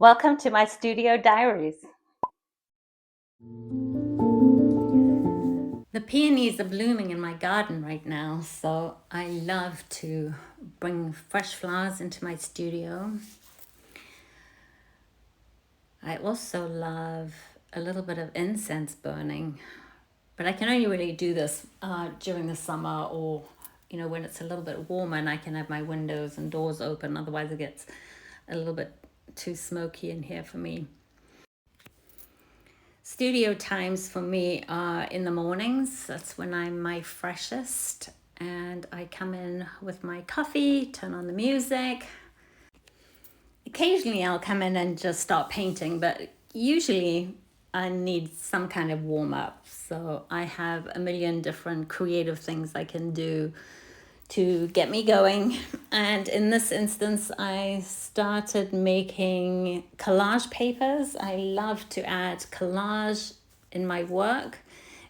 Welcome to my studio diaries. The peonies are blooming in my garden right now, so I love to bring fresh flowers into my studio. I also love a little bit of incense burning, but I can only really do this during the summer or when it's a little bit warmer and I can have my windows and doors open. Otherwise it gets a little bit too smoky in here for me. Studio times for me are in the mornings. That's when I'm my freshest. And I come in with my coffee, turn on the music. Occasionally I'll come in and just start painting, but usually I need some kind of warm up. So I have a million different creative things I can do to get me going. And in this instance, I started making collage papers. I love to add collage in my work.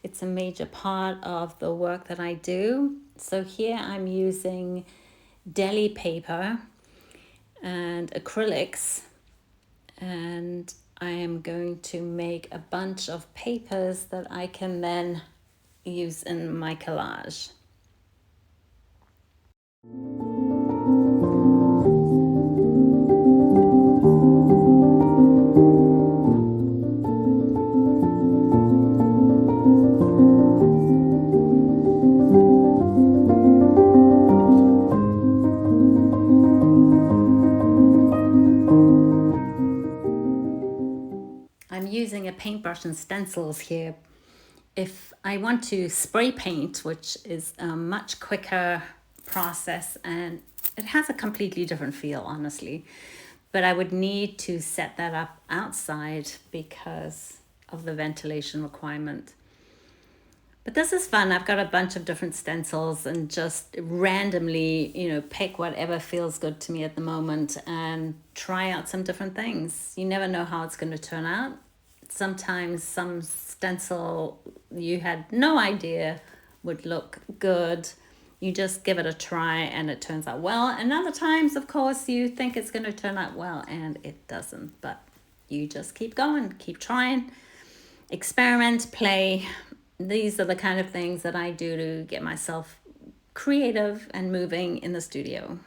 It's a major part of the work that I do. So here I'm using deli paper and acrylics, and I am going to make a bunch of papers that I can then use in my collage. I'm using a paintbrush and stencils here. If I want to spray paint, which is a much quicker process and it has a completely different feel, honestly, but I would need to set that up outside because of the ventilation requirement. But this is fun. I've got a bunch of different stencils and just randomly, pick whatever feels good to me at the moment and try out some different things. You never know how it's going to turn out. Sometimes some stencil you had no idea would look good. You just give it a try and it turns out well. And other times, of course, you think it's going to turn out well and it doesn't. But you just keep going, keep trying, experiment, play. These are the kind of things that I do to get myself creative and moving in the studio.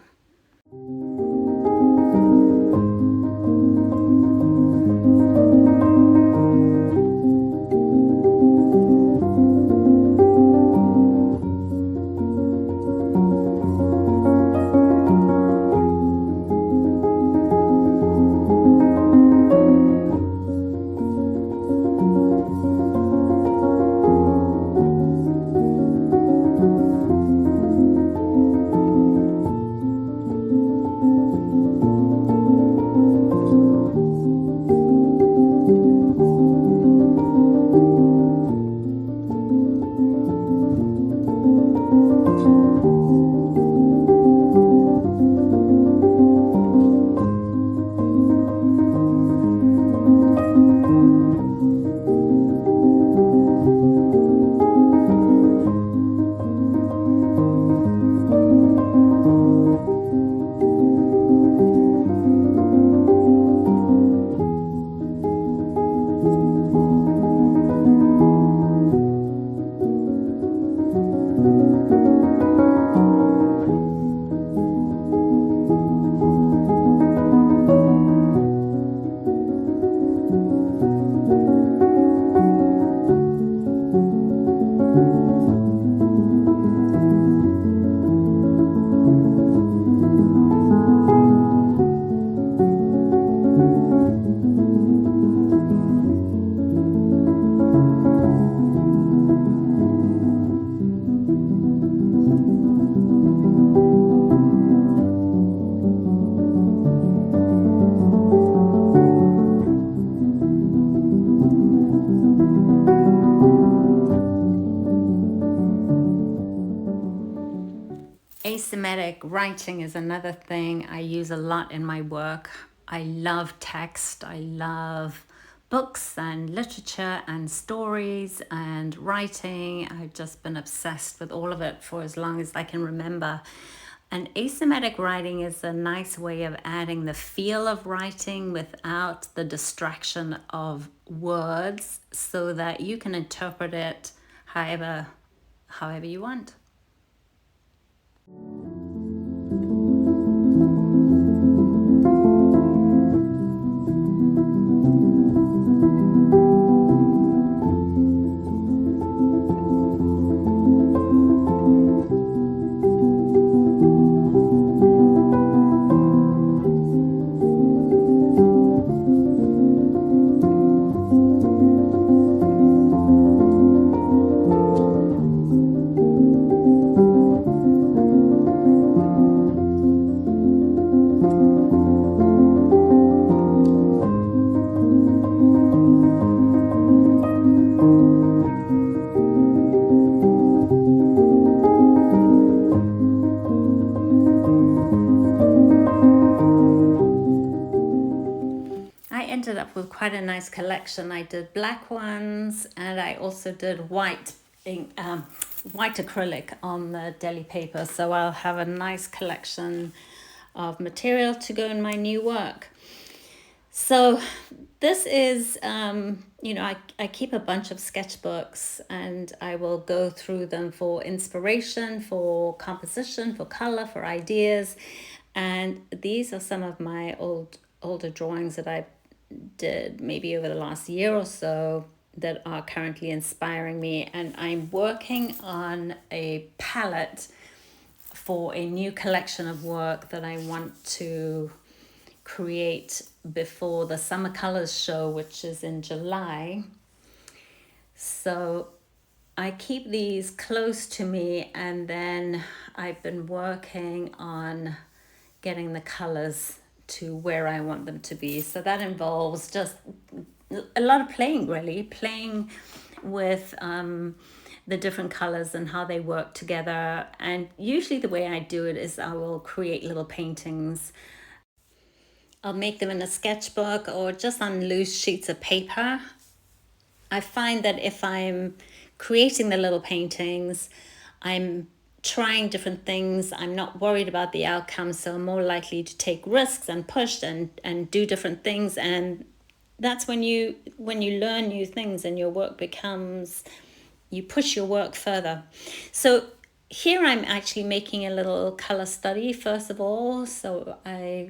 Asymmetric writing is another thing I use a lot in my work. I love text. I love books and literature and stories and writing. I've just been obsessed with all of it for as long as I can remember. And asymmetric writing is a nice way of adding the feel of writing without the distraction of words, so that you can interpret it however you want. Ended up with quite a nice collection. I did black ones, and I also did white acrylic on the deli paper, so I'll have a nice collection of material to go in my new work. So this is I keep a bunch of sketchbooks, and I will go through them for inspiration, for composition, for color, for ideas. And these are some of my older drawings that I did maybe over the last year or so that are currently inspiring me. And I'm working on a palette for a new collection of work that I want to create before the Summer Colors show, which is in July. So I keep these close to me, and then I've been working on getting the colors to where I want them to be. So that involves just a lot of playing with the different colors and how they work together. And usually the way I do it is I will create little paintings. I'll make them in a sketchbook or just on loose sheets of paper. I find that if I'm creating the little paintings, I'm trying different things. I'm not worried about the outcome, so I'm more likely to take risks and push and do different things. And that's when you learn new things and your work becomes, you push your work further. So here I'm actually making a little color study first of all. So I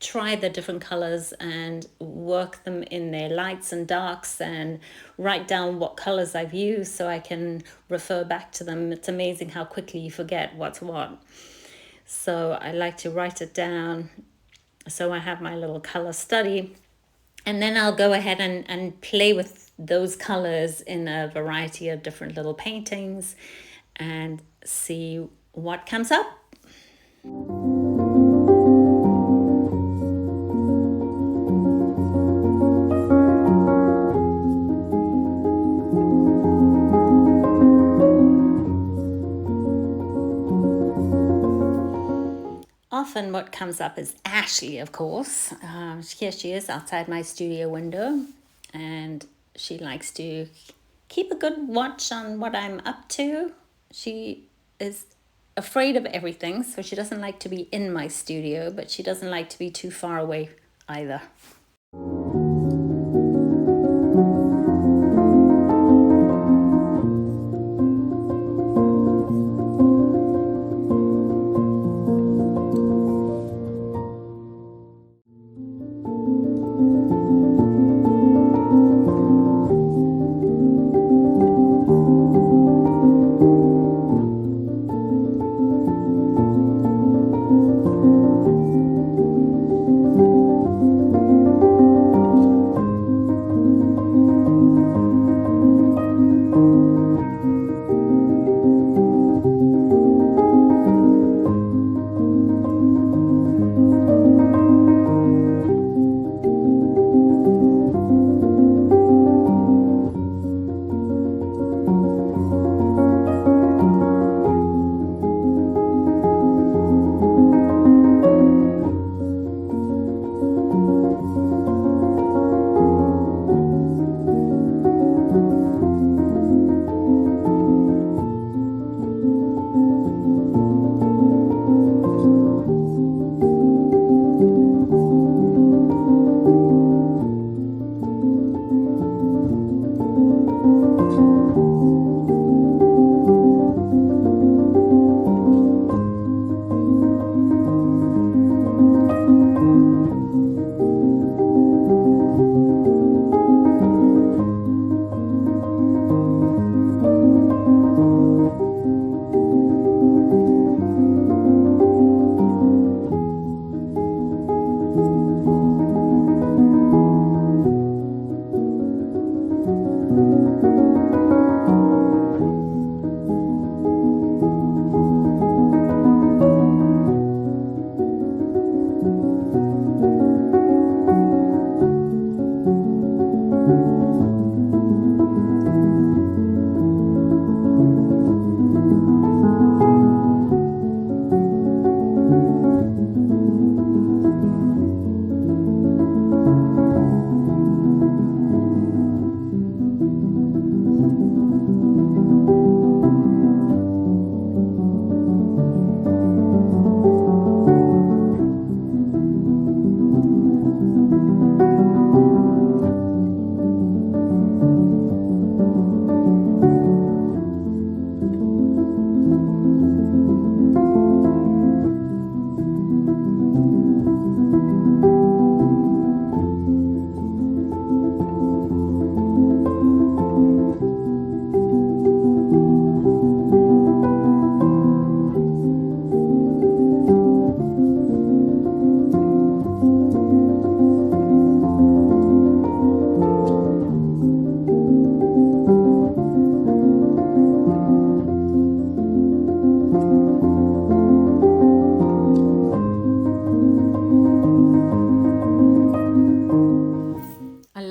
try the different colors and work them in their lights and darks and write down what colors I've used so I can refer back to them. It's amazing how quickly you forget what's what. So I like to write it down. So I have my little color study, and then I'll go ahead and play with those colors in a variety of different little paintings and see what comes up. Often what comes up is Ashley, of course. Here she is outside my studio window, and she likes to keep a good watch on what I'm up to. She is afraid of everything, so she doesn't like to be in my studio, but she doesn't like to be too far away either.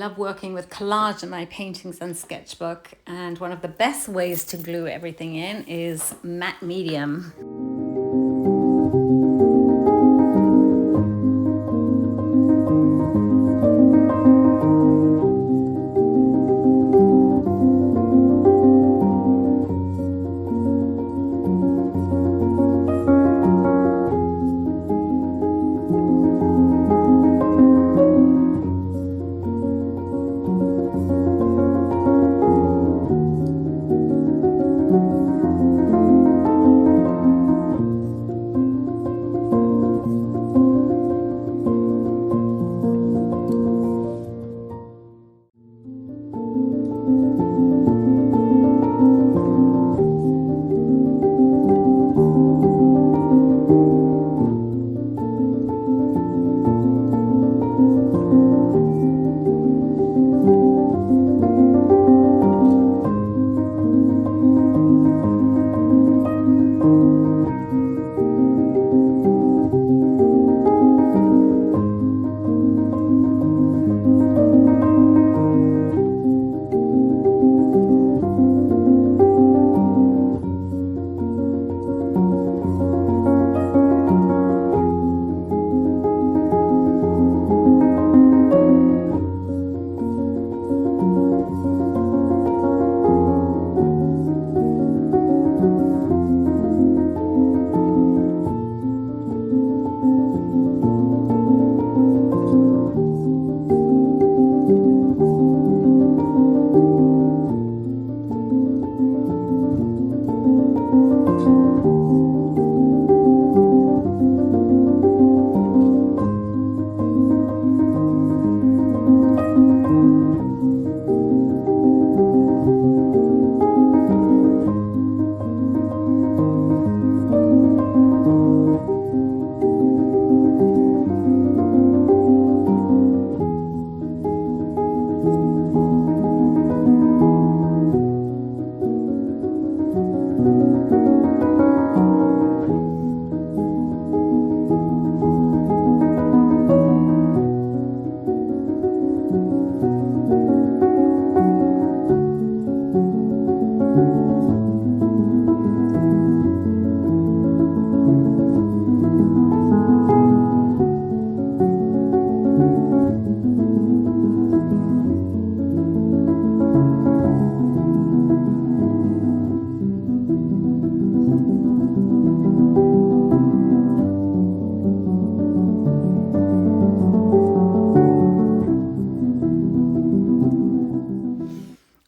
love working with collage in my paintings and sketchbook, and one of the best ways to glue everything in is matte medium.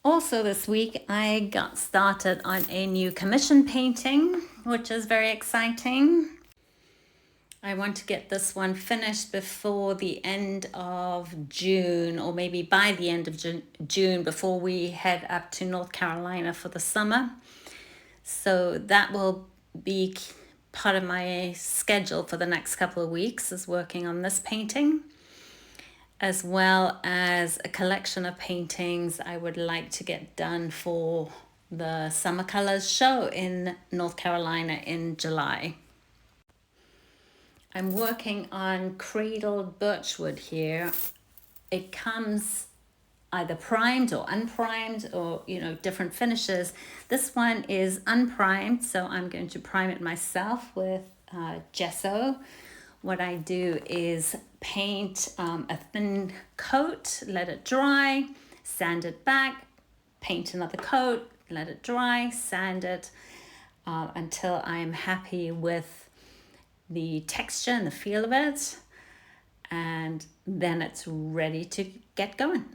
Also this week I got started on a new commission painting, which is very exciting. I want to get this one finished before the end of June, or maybe by the end of June, before we head up to North Carolina for the summer. So that will be part of my schedule for the next couple of weeks, is working on this painting, as well as a collection of paintings I would like to get done for the Summer Colors show in North Carolina in July. I'm working on cradled birchwood here. It comes either primed or unprimed, or different finishes. This one is unprimed, so I'm going to prime it myself with gesso. What I do is paint a thin coat, let it dry, sand it back, paint another coat, let it dry, sand it until I'm happy with the texture and the feel of it, and then it's ready to get going.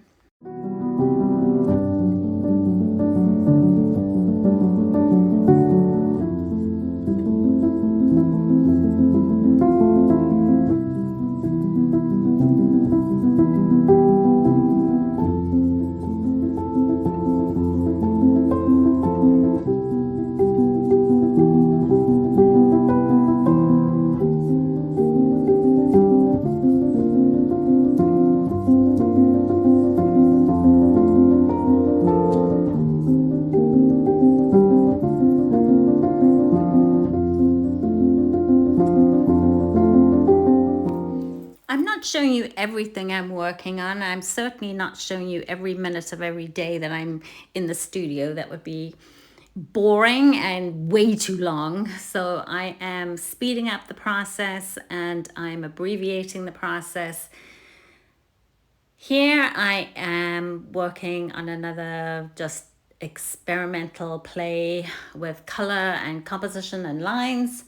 showing you everything I'm working on. I'm certainly not showing you every minute of every day that I'm in the studio. That would be boring and way too long. So I am speeding up the process and I'm abbreviating the process. Here I am working on another just experimental play with color and composition and lines.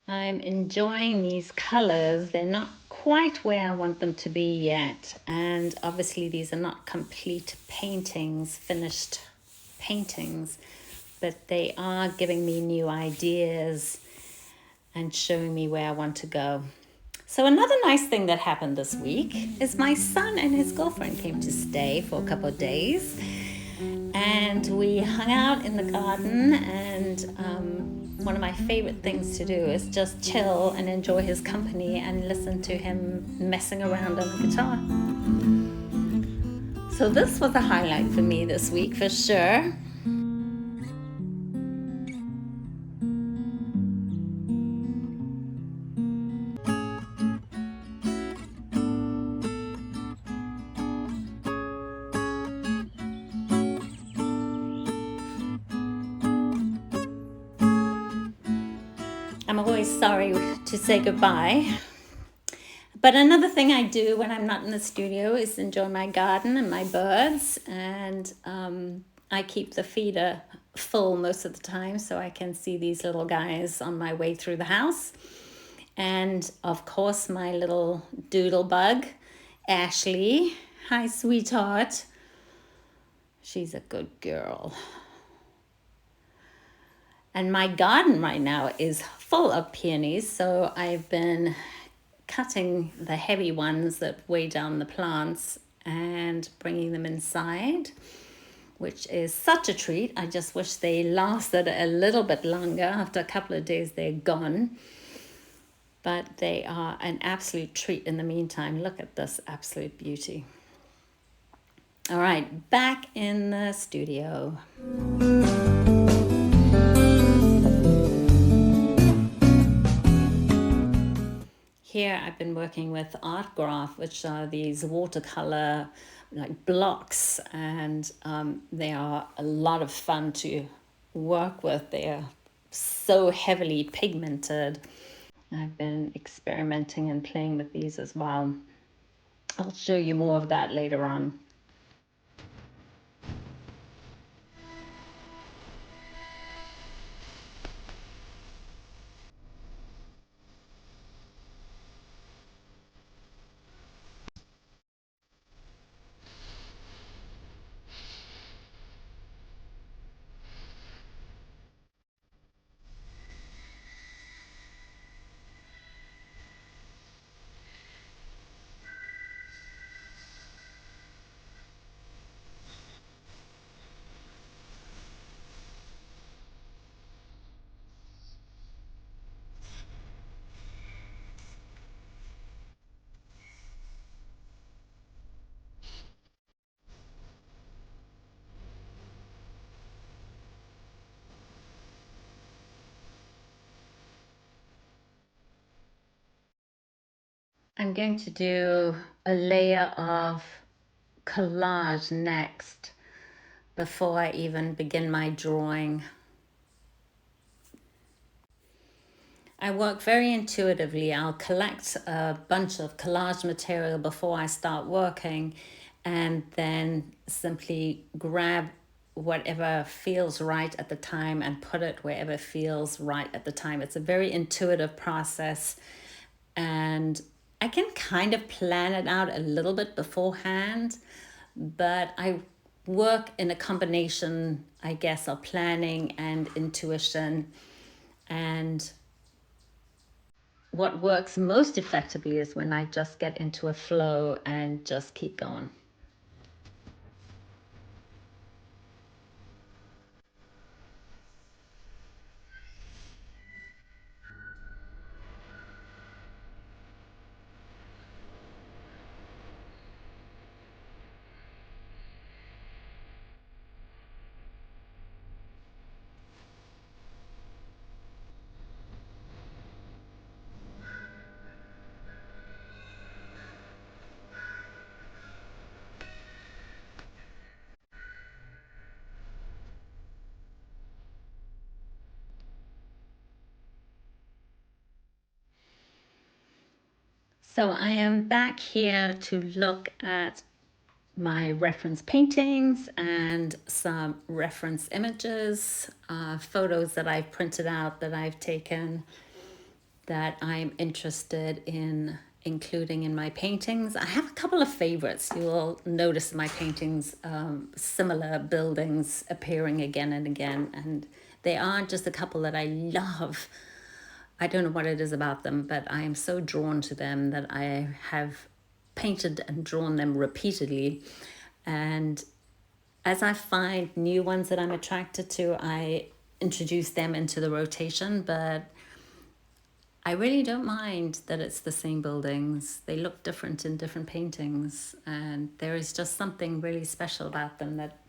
I'm enjoying these colors. They're not quite where I want them to be yet. And obviously these are not complete paintings, finished paintings, but they are giving me new ideas and showing me where I want to go. So another nice thing that happened this week is my son and his girlfriend came to stay for a couple of days. And we hung out in the garden, and one of my favorite things to do is just chill and enjoy his company and listen to him messing around on the guitar. So this was a highlight for me this week for sure. I'm always sorry to say goodbye. But another thing I do when I'm not in the studio is enjoy my garden and my birds. And I keep the feeder full most of the time so I can see these little guys on my way through the house. And of course, my little doodle bug, Ashley. Hi, sweetheart. She's a good girl. And my garden right now is full of peonies, so I've been cutting the heavy ones that weigh down the plants and bringing them inside, which is such a treat. I just wish they lasted a little bit longer. After a couple of days, they're gone. But they are an absolute treat in the meantime. Look at this absolute beauty. All right, back in the studio. Here I've been working with art graph, which are these watercolor like blocks, and they are a lot of fun to work with. They are so heavily pigmented. I've been experimenting and playing with these as well. I'll show you more of that later on. I'm going to do a layer of collage next before I even begin my drawing. I work very intuitively. I'll collect a bunch of collage material before I start working and then simply grab whatever feels right at the time and put it wherever feels right at the time. It's a very intuitive process, and I can kind of plan it out a little bit beforehand, but I work in a combination, I guess, of planning and intuition. And what works most effectively is when I just get into a flow and just keep going. So I am back here to look at my reference paintings and some reference images, photos that I've printed out that I've taken that I'm interested in including in my paintings. I have a couple of favorites. You will notice in my paintings similar buildings appearing again and again, and they are just a couple that I love. I don't know what it is about them, but I am so drawn to them that I have painted and drawn them repeatedly. And as I find new ones that I'm attracted to, I introduce them into the rotation, but I really don't mind that it's the same buildings. They look different in different paintings, and there is just something really special about them that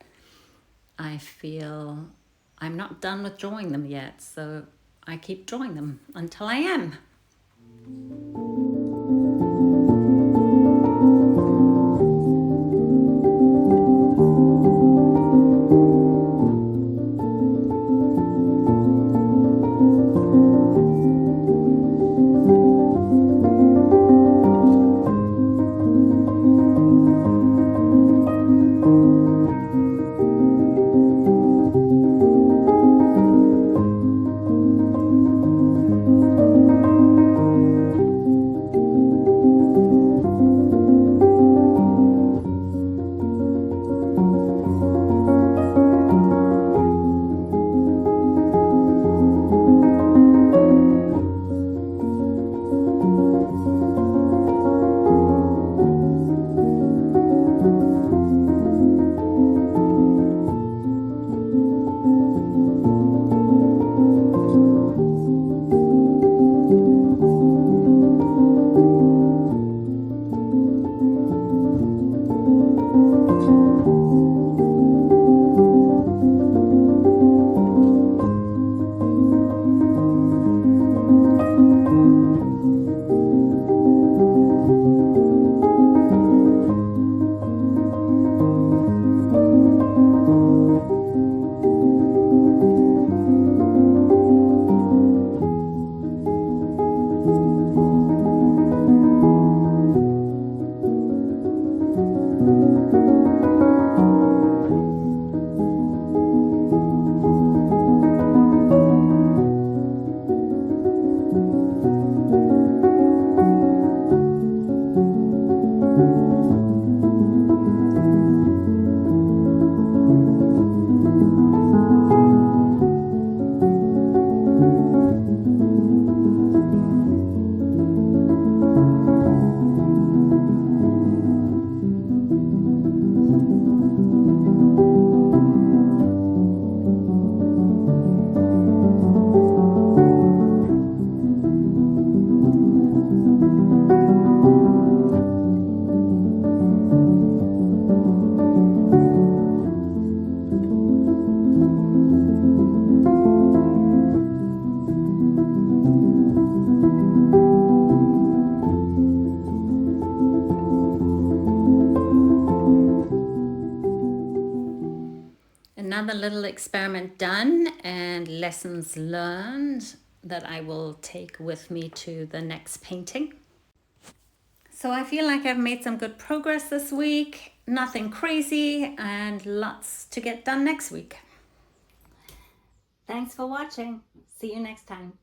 I feel I'm not done with drawing them yet. So I keep drawing them until I am. another little experiment done and lessons learned that I will take with me to the next painting. So I feel like I've made some good progress this week, nothing crazy, and lots to get done next week. Thanks for watching. See you next time.